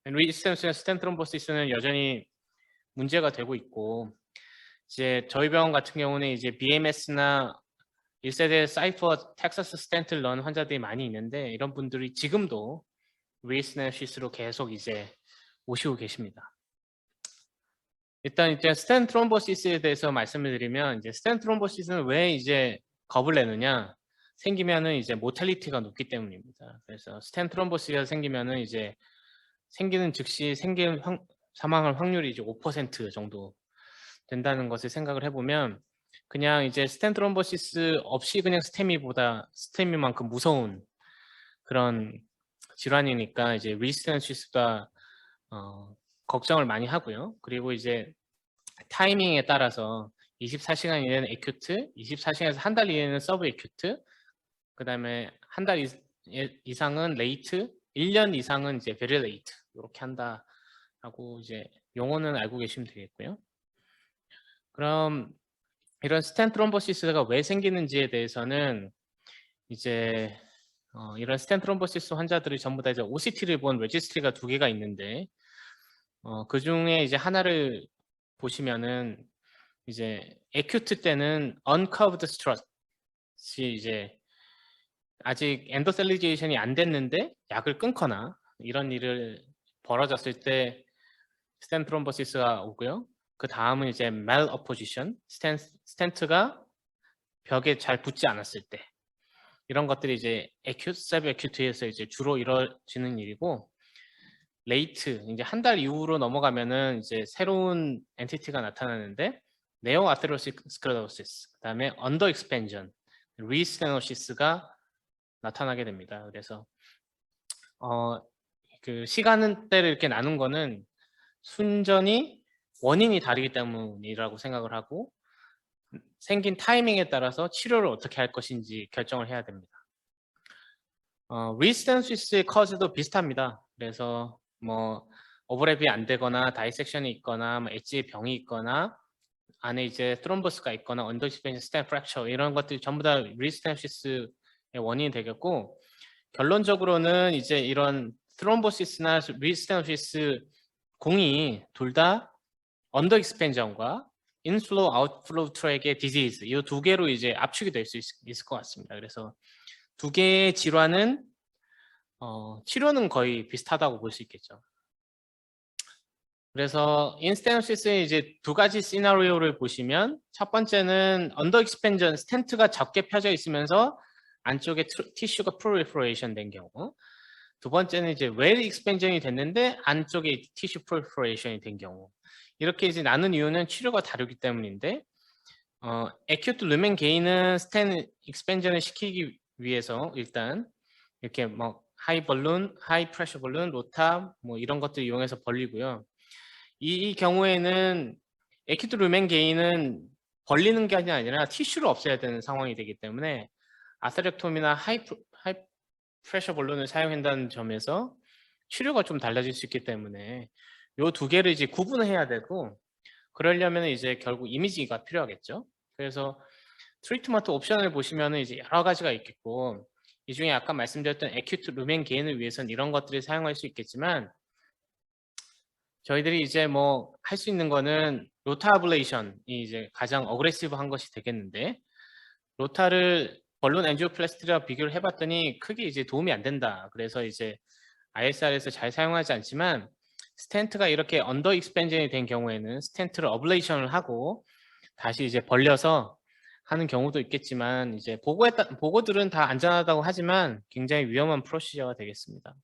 리스텐스나 스텐트 트롬보시스는 여전히 문제가 되고 있고, 이제 저희 병원 같은 경우는 이제 BMS나 1세대 사이퍼 텍사스 스텐트를 넣은 환자들이 많이 있는데, 이런 분들이 지금도 리스텐시스로 계속 이제 오시고 계십니다. 일단 이제 스텐트 트롬보시스에 대해서 말씀을 드리면, 이제 스텐트 트롬보시스는 왜 이제 겁을 내느냐? 생기면은 이제 모탈리티가 높기 때문입니다. 그래서 스텐트 트롬보시스가 생기면은 이제 생기는 즉시 사망할 확률이 이제 5% 정도 된다는 것을 생각을 해보면, 그냥 이제 스텐트 트롬보시스 없이 그냥 스테미만큼 무서운 그런 질환이니까 이제 리스텐시스가 걱정을 많이 하고요. 그리고 이제 타이밍에 따라서 24시간 이내는 에큐트, 24시간에서 한 달 이내는 서브 에큐트, 그 다음에 한 달 이상은 레이트, 1년 이상은 이제 베리 레이트 이렇게 한다라고 이제 용어는 알고 계시면 되겠고요. 그럼 이런 스텐트 트롬보시스가 왜 생기는지에 대해서는 이제 이런 스텐트 트롬보시스 환자들이 전부 다 이제 OCT를 본 레지스트리가 2개가 있는데, 그 중에 이제 하나를 보시면은 이제 에큐트 때는 uncovered strut이 이제 아직 엔도셀리제이션이 안 됐는데 약을 끊거나 이런 일을 벌어졌을 때 스텐트 트롬보시스가 오고요. 그 다음은 이제 malopposition, 스텐트가 벽에 잘 붙지 않았을 때, 이런 것들이 이제 acute, subacute에서 이제 주로 이루어지는 일이고, 레이트, 이제 한 달 이후로 넘어가면은 이제 새로운 엔티티가 나타나는데, 네오아테로스크레로시스, 그다음에 언더 익스펜전, 리스테노시스가 나타나게 됩니다. 그래서 그 시간대를 이렇게 나눈 거는 순전히 원인이 다르기 때문이라고 생각을 하고, 생긴 타이밍에 따라서 치료를 어떻게 할 것인지 결정을 해야 됩니다. 리스텐시스의 커즈도 비슷합니다. 그래서 뭐 오버랩이 안 되거나 다이섹션이 있거나 뭐 엣지의 병이 있거나 안에 이제 트롬보스가 있거나 언더 익스펜션 스텐 프랙처, 이런 것들이 전부 다 리스텐시스의 원인이 되겠고, 결론적으로는 이제 이런 트롬보시스나 리스텐시스 공이 둘 다 언더 익스펜전과 인플로우 아웃플로우 트랙의 디지즈, 이 2개로 이제 압축이 될 수 있을 것 같습니다. 그래서 2개의 질환은 치료는 거의 비슷하다고 볼 수 있겠죠. 그래서 인스테노시스의 이제 2가지 시나리오를 보시면, 첫 번째는 언더 익스펜전, 스텐트가 적게 펴져 있으면서 안쪽에 티슈가 프롤리퍼레이션 된 경우, 두 번째는 이제 웰 익스펜전이 됐는데 안쪽에 티슈 프롤리퍼레이션이 된 경우, 이렇게 이제 나눈 이유는 치료가 다르기 때문인데, 에큐트 루멘 게인은 스텐 익스펜전을 시키기 위해서 일단 이렇게 뭐 하이 벌룬, 하이 프레셔 벌룬, 로탑 뭐 이런 것들 이용해서 벌리고요. 이 경우에는 에큐트 루멘 게인은 벌리는 게 아니라 티슈를 없애야 되는 상황이 되기 때문에 아테렉톰이나 하이 프레셔 벌룬을 사용한다는 점에서 치료가 좀 달라질 수 있기 때문에 이 2개를 이제 구분을 해야 되고, 그러려면 이제 결국 이미지가 필요하겠죠. 그래서 트리트먼트 옵션을 보시면은 이제 여러 가지가 있겠고, 이 중에 아까 말씀드렸던 에큐트 루멘 게인을 위해서는 이런 것들을 사용할 수 있겠지만, 저희들이 이제 뭐 할 수 있는 거는 로타 아블레이션이 이제 가장 어그레시브한 것이 되겠는데, 로타를 벌룬 엔지오플라스티와 비교를 해봤더니 크게 이제 도움이 안 된다. 그래서 이제 ISR에서 잘 사용하지 않지만, 스텐트가 이렇게 언더 익스펜전이 된 경우에는 스텐트를 어블레이션을 하고 다시 이제 벌려서 하는 경우도 있겠지만, 이제 보고들은 다 안전하다고 하지만 굉장히 위험한 프로시저가 되겠습니다.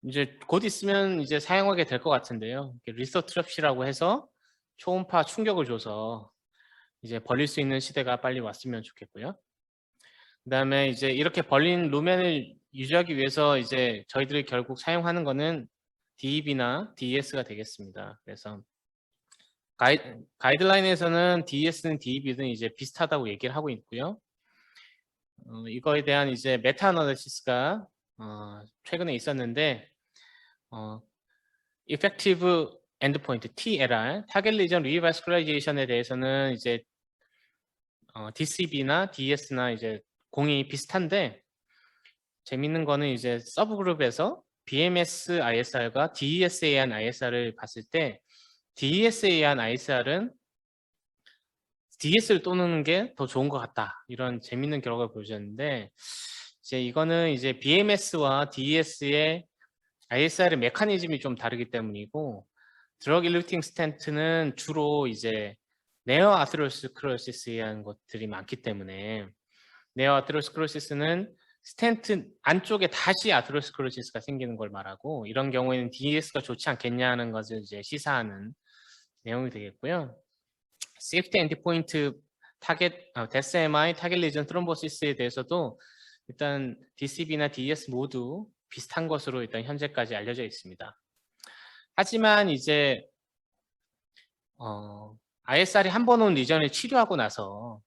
이제 곧 있으면 이제 사용하게 될 것 같은데요. 리서트럽시라고 해서 초음파 충격을 줘서 이제 벌릴 수 있는 시대가 빨리 왔으면 좋겠고요. 그다음에 이제 이렇게 벌린 루멘을 유지하기 위해서 이제 저희들이 결국 사용하는 거는 DEB나 DES가 되겠습니다. 그래서 가이드라인에서는 DES는 DEB든 이제 비슷하다고 얘기를 하고 있고요. 이거에 대한 이제 메타 아나리시스가 최근에 있었는데, Effective Endpoint TLR, 타겟 리전 리바스큘라이제이션에 대해서는 이제 DCB나 DS나 이제 공이 비슷한데, 재밌는 거는 이제 서브그룹에서 BMS ISR과 DES에 의한 ISR을 봤을 때 DES에 의한 ISR은 DS를 또는 게 더 좋은 것 같다. 이런 재밌는 결과를 보여줬는데 이제 이거는 이제 BMS와 DES의 ISR의 메커니즘이 좀 다르기 때문이고 드러그 일루팅 스텐트는 주로 이제 네어 아테로스크로시스에 의한 것들이 많기 때문에 네어 아테로스크로시스는 스텐트 안쪽에 다시 아테로스크로시스가 생기는 걸 말하고 이런 경우에는 DES가 좋지 않겠냐는 것을 이제 시사하는 내용이 되겠고요. 세이프티 엔드포인트 타겟 데스 MI 타겟 리전 트롬보시스에 대해서도 일단 DCB나 DES 모두 비슷한 것으로 일단 현재까지 알려져 있습니다. 하지만 이제 ISR이 한 번 온 리전을 치료하고 나서는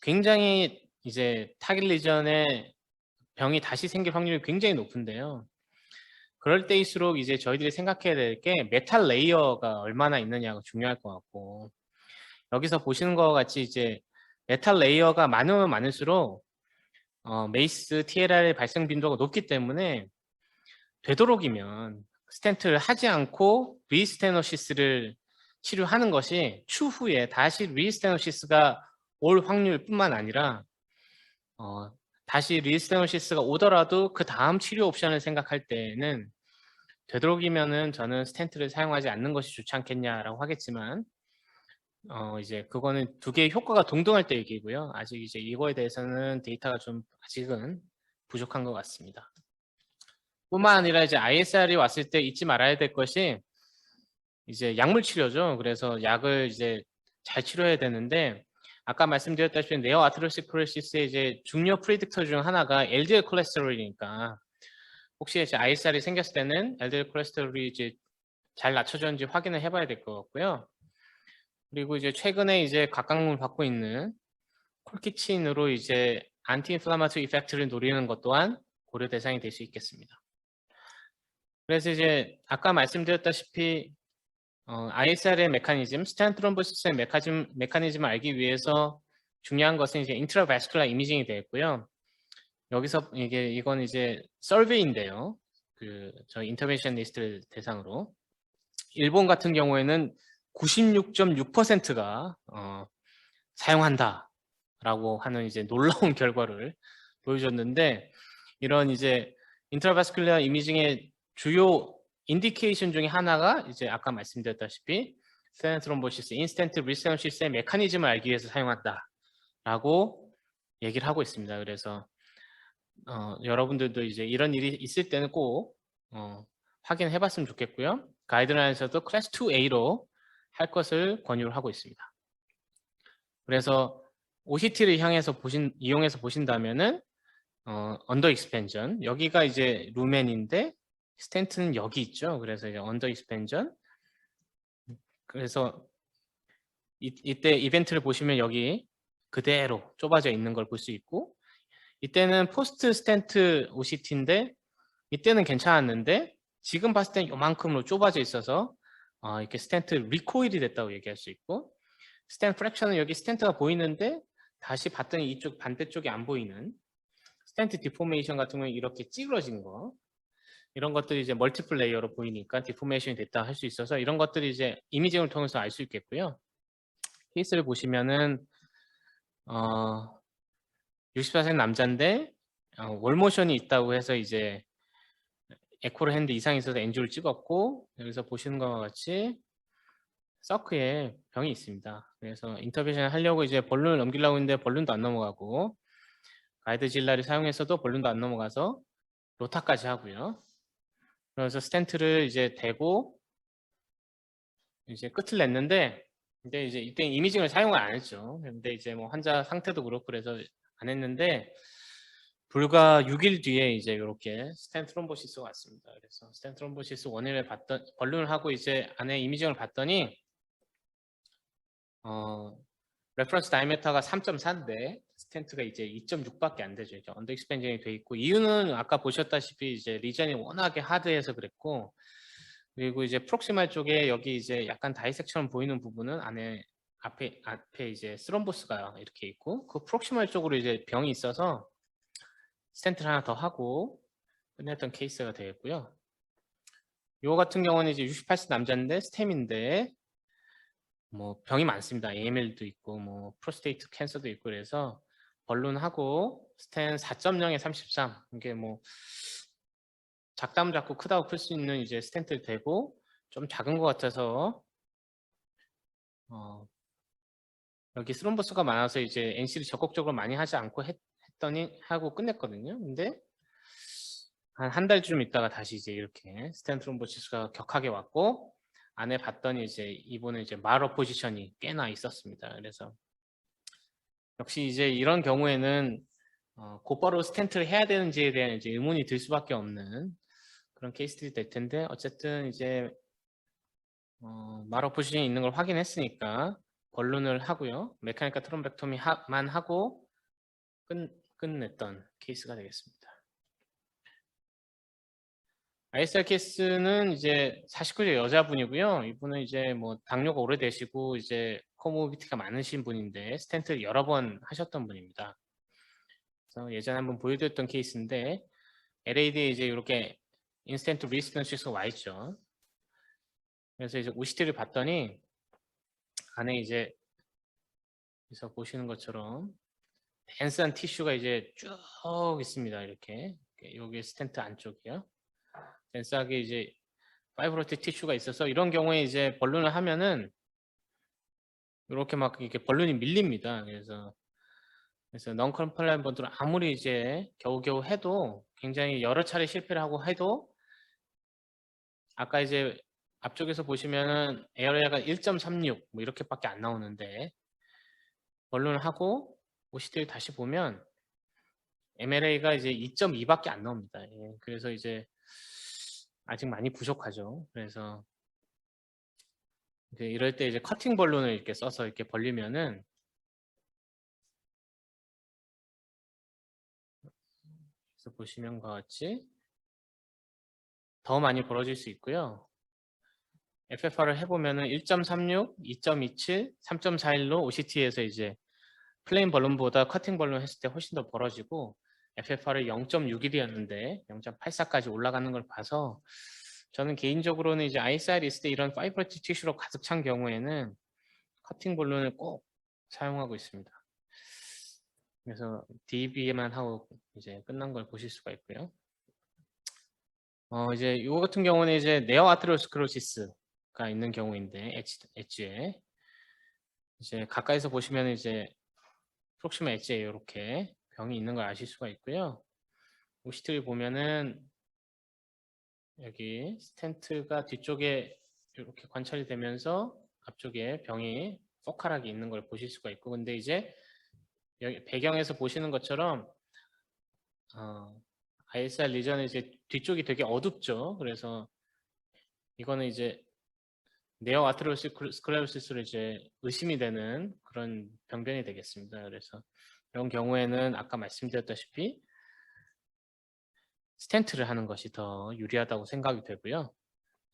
굉장히 이제 타겟 리전에 병이 다시 생길 확률이 굉장히 높은데요. 그럴 때일수록 이제 저희들이 생각해야 될 게 메탈 레이어가 얼마나 있느냐가 중요할 것 같고 여기서 보시는 것 같이 이제 메탈 레이어가 많으면 많을수록 메이스 TLR 발생 빈도가 높기 때문에 되도록이면 스텐트를 하지 않고 리스테노시스를 치료하는 것이 추후에 다시 리스테노시스가 올 확률뿐만 아니라 다시 리스테노시스가 오더라도 그 다음 치료 옵션을 생각할 때는 되도록이면은 저는 스텐트를 사용하지 않는 것이 좋지 않겠냐라고 하겠지만 이제 그거는 두 개의 효과가 동등할 때 얘기고요. 아직 이제 이거에 대해서는 데이터가 좀 아직은 부족한 것 같습니다. 뿐만 아니라 이제 ISR이 왔을 때 잊지 말아야 될 것이 이제 약물 치료죠. 그래서 약을 이제 잘 치료해야 되는데 아까 말씀드렸다시피 네오 아테로스크로시스의 이제 중요 프리딕터 중 하나가 LDL 콜레스테롤이니까 혹시 이제 ISR이 생겼을 때는 LDL 콜레스테롤이 이제 잘 낮춰졌는지 확인을 해봐야 될 것 같고요. 그리고 이제 최근에 이제 각광을 받고 있는 콜키친으로 이제 안티 인플라마토리 이펙트를 노리는 것 또한 고려 대상이 될 수 있겠습니다. 그래서 이제 아까 말씀드렸다시피 ISR의 메커니즘, 스텐트 트롬보시스의 메커니즘을 알기 위해서 중요한 것은 이제 인트라바스큘라 이미징이 되겠고요. 여기서 이건 이제 서베이인데요. 저희 인터벤셔니스트를 대상으로 일본 같은 경우에는 96.6%가 사용한다라고 하는 이제 놀라운 결과를 보여줬는데 이런 이제 인트라바스큘라 이미징의 주요 인디케이션 중에 하나가 이제 아까 말씀드렸다시피 스텐트 트롬보시스, 인스턴트 리스테노시스의 메커니즘을 알기 위해서 사용한다라고 얘기를 하고 있습니다. 그래서 여러분들도 이제 이런 일이 있을 때는 꼭 확인해 봤으면 좋겠고요. 가이드라인에서도 클래스 2A로 할 것을 권유를 하고 있습니다. 그래서 OCT를 이용해서 보신다면은 언더 익스펜전 여기가 이제 루멘인데 스텐트는 여기 있죠. 그래서 이제 언더 익스펜전 그래서 이때 이벤트를 보시면 여기 그대로 좁아져 있는 걸 볼 수 있고 이때는 포스트 스텐트 OCT인데 이때는 괜찮았는데 지금 봤을 땐 요만큼으로 좁아져 있어서 이렇게 스텐트 리코일이 됐다고 얘기할 수 있고 스텐트 프랙션은 여기 스텐트가 보이는데 다시 봤더니 이쪽 반대쪽이 안 보이는 스텐트 디포메이션 같은 경우는 이렇게 찌그러진 거 이런 것들이 이제 멀티플 레이어로 보이니까 디포메이션이 됐다 할 수 있어서 이런 것들이 이제 이미징을 통해서 알 수 있겠고요. 케이스를 보시면은 64세 남자인데 월모션이 있다고 해서 이제 에코를 했는데 이상이 있어서 엔지오를 찍었고 여기서 보시는 것과 같이 서크에 병이 있습니다. 그래서 인터벤션 하려고 이제 벌룬을 넘기려고 했는데 벌룬도 안 넘어가고 가이드 질라를 사용해서도 벌룬도 안 넘어가서 로타까지 하고요. 그래서 스텐트를 이제 대고 이제 끝을 냈는데 근데 이제 이때 이미징을 사용을 안 했죠. 근데 이제 뭐 환자 상태도 그렇고 그래서 안 했는데 불과 6일 뒤에 이제 이렇게 스텐트 트롬보시스가 왔습니다. 그래서 스텐트 트롬보시스 원인을 봤던 벌룬을 하고 이제 안에 이미징을 봤더니 레퍼런스 다이메터가 3.4인데 스텐트가 이제 2.6밖에 안 되죠. 이제 언더 익스펜전이 돼 있고 이유는 아까 보셨다시피 이제 리전이 워낙에 하드해서 그랬고 그리고 이제 프록시말 쪽에 여기 이제 약간 다이섹처럼 보이는 부분은 앞에 이제 스럼보스가 이렇게 있고 그 프록시말 쪽으로 이제 병이 있어서 스텐트를 하나 더 하고 끝냈던 케이스가 되겠고요. 요 같은 경우는 이제 68세 남자인데 스템인데 뭐 병이 많습니다. AML도 있고 뭐 프로스테이트 캔서도 있고 그래서 벌룬하고 스텐 4.0에 33 이게 뭐 작다면 작고 크다고 클 수 있는 이제 스텐트 되고 좀 작은 것 같아서 여기 스롬보스가 많아서 이제 NC를 적극적으로 많이 하지 않고 했더니 하고 끝냈거든요. 근데 한 달쯤 있다가 다시 이제 이렇게 스텐트 스롬보시스가 격하게 왔고 안에 봤더니 이제 이분은 이제 마러 포지션이 꽤나 있었습니다. 그래서 역시 이제 이런 경우에는 곧바로 스텐트를 해야 되는지에 대한 이제 의문이 들 수밖에 없는 그런 케이스들이 될 텐데 어쨌든 이제 마러 포지션이 있는 걸 확인했으니까 벌룬을 하고요. 메카니컬 트롬벡토미만 하고 끝냈던 케이스가 되겠습니다. ISR 케이스는 이제 49세 여자분이고요. 이분은 이제 뭐 당뇨가 오래되시고 이제 코모비티가 많으신 분인데 스텐트를 여러 번 하셨던 분입니다. 그래서 예전에 한번 보여드렸던 케이스인데 LAD에 이제 이렇게 인스턴트 리스턴시스가 와 있죠. 그래서 이제 OCT를 봤더니 안에 이제 여기서 보시는 것처럼 덴스한 티슈가 이제 쭉 있습니다. 이렇게 여기 스텐트 안쪽이요. 덴스하게 이제 파이브로틱 티슈가 있어서 이런 경우에 이제 벌룬을 하면은 이렇게 막 이렇게 벌룬이 밀립니다. 그래서 넌컴플라이언트 분들은 아무리 이제 겨우겨우 해도 굉장히 여러 차례 실패를 하고 해도 아까 이제 앞쪽에서 보시면은 에어리아가 1.36 뭐 이렇게밖에 안 나오는데 벌룬을 하고 OCT를 다시 보면 MLA가 이제 2.2밖에 안 나옵니다. 예, 그래서 이제 아직 많이 부족하죠. 그래서 이럴 때 이제 커팅 벌룬을 이렇게 써서 이렇게 벌리면은 그래서 보시면 과 같이 더 많이 벌어질 수 있고요. FFR을 해보면은 1.36, 2.27, 3.41로 OCT에서 이제 플레인 벌룬보다 커팅 벌룬 했을 때 훨씬 더 벌어지고 FFR이 0.61이었는데 0.84까지 올라가는 걸 봐서 저는 개인적으로는 이제 ISR 있을 때 이런 파이브로틱 티슈로 가득 찬 경우에는 커팅 벌룬을 꼭 사용하고 있습니다. 그래서 DB만 하고 이제 끝난 걸 보실 수가 있고요. 이제 이거 같은 경우는 이제 네오 아테로스크로시스가 있는 경우인데 엣지에 이제 가까이서 보시면 이제 프록시마 엣지에 이렇게 병이 있는 걸 아실 수가 있고요. OCT를 보면은 여기 스텐트가 뒤쪽에 이렇게 관찰이 되면서 앞쪽에 병이 포칼하게 있는 걸 보실 수가 있고 근데 이제 여기 배경에서 보시는 것처럼 ISR 리전은 이제 뒤쪽이 되게 어둡죠. 그래서 이거는 이제 네오 아테로스클레로시스로 이제 의심이 되는 그런 병변이 되겠습니다. 그래서 이런 경우에는 아까 말씀드렸다시피 스텐트를 하는 것이 더 유리하다고 생각이 되고요.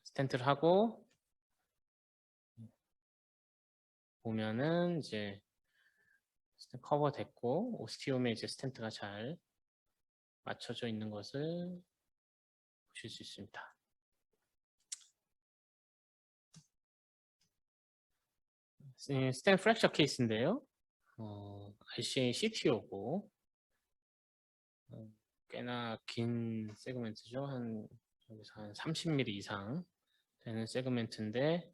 스텐트를 하고 보면은 이제 커버 됐고 오스티움에 이제 스텐트가 잘 맞춰져 있는 것을 보실 수 있습니다. 스텐 프랙처 케이스인데요. RCA CTO고 꽤나 긴 세그멘트죠. 여기서 한 30mm 이상 되는 세그멘트인데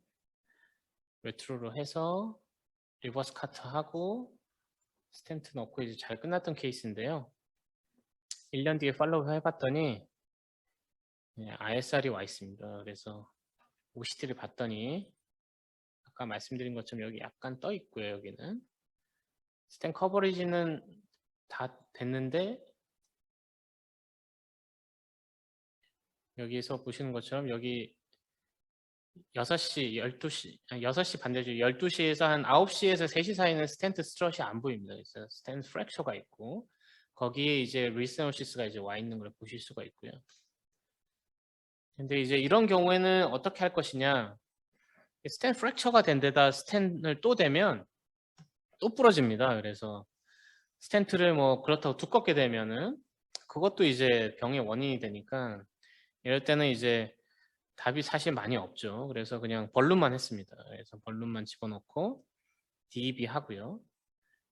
레트로로 해서 리버스 카트하고 스텐트 넣고 이제 잘 끝났던 케이스인데요. 1년 뒤에 팔로우 해봤더니 ISR이 와 있습니다. 그래서 OCT를 봤더니 아까 말씀드린 것처럼 여기 약간 떠 있고요. 여기는 스텐 커버리지는 다 됐는데 여기서 보시는 것처럼 여기 6시, 12시, 6시 반대죠. 12시에서 한 9시에서 3시 사이는 스텐트 스트럿이 안 보입니다. 그래서 스텐트 프랙처가 있고 거기에 이제 리스노시스가 이제 와 있는 걸 보실 수가 있고요. 근데 이제 이런 경우에는 어떻게 할 것이냐? 스텐 프랙처가 된 데다 스텐을 또 대면 또 부러집니다. 그래서 스텐트를 뭐 그렇다고 두껍게 되면은 그것도 이제 병의 원인이 되니까 이럴 때는 이제 답이 사실 많이 없죠. 그래서 그냥 벌룬만 했습니다. 그래서 벌룬만 집어넣고 DEB 하고요.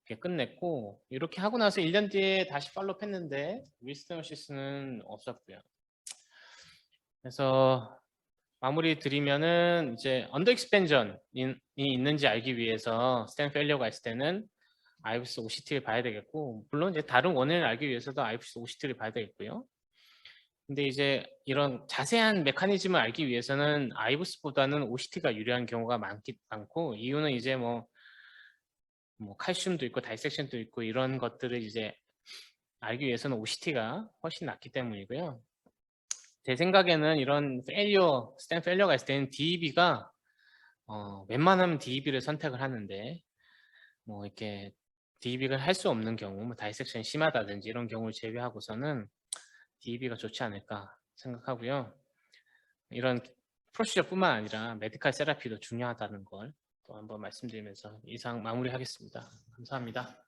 이렇게 끝냈고 이렇게 하고 나서 1년 뒤에 다시 팔로우 했는데 위스테노시스는 없었고요. 그래서 마무리 드리면은 이제 언더 익스펜전이 있는지 알기 위해서 스tent 페일리어가 있을 때는 아이브스 OCT를 봐야 되겠고, 물론 이제 다른 원인을 알기 위해서도 아이브스 OCT를 봐야 되겠고요. 근데 이제 이런 자세한 메커니즘을 알기 위해서는 아이브스보다는 OCT가 유리한 경우가 많고, 이유는 이제 뭐 칼슘도 있고 다이섹션도 있고 이런 것들을 이제 알기 위해서는 OCT가 훨씬 낫기 때문이고요. 제 생각에는 이런 스tent 페일리어가 있을 때는 DEB가 웬만하면 DEB를 선택을 하는데 뭐 이렇게 DEB를 할 수 없는 경우, 뭐 다이섹션이 심하다든지 이런 경우를 제외하고서는 DEB가 좋지 않을까 생각하고요. 이런 프로시저뿐만 아니라 메디컬 세라피도 중요하다는 걸 또 한번 말씀드리면서 이상 마무리하겠습니다. 감사합니다.